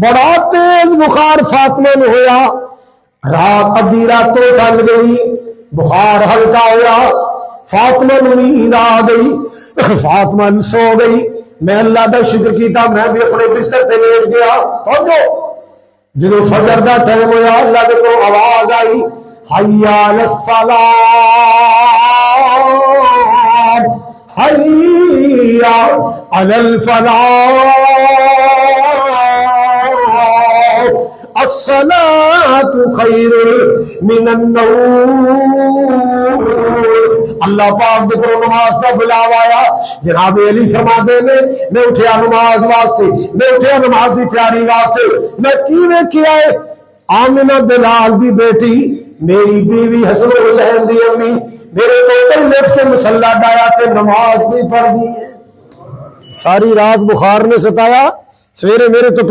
بڑا تیز بخار فاطمہ نو ہویا، رات ادھی راتوں ٹل گئی، بخار ہلکا ہوا، فاطمہ نو نیند آ گئی، فاطمہ سو گئی۔ میں اللہ دا شکر کیتا، میں بھی اپنے بستر تے لیٹ گیا۔ توجہ، جدو فجر دا ٹائم ہویا اللہ دے کو آواز آئی، حی علی الصلاۃ، حی علی الفلاح، الصلاۃ خیر من النوم۔ اللہ پاک دے کو نماز کا بلاوا آیا۔ جناب علی فرماتے نے میں اٹھیا نماز واسطے، میں اٹھیا نماز دی تیاری واسطے، میں کی ویکھیا ہے آمنہ دلال دی بیٹی میری بیوی حسن حسین دی امی میرے کو لٹ کے مصلی ڈایا تے نماز بھی پڑھ دی ہے۔ ساری رات بخار نے ستایا، سویرے میرے تو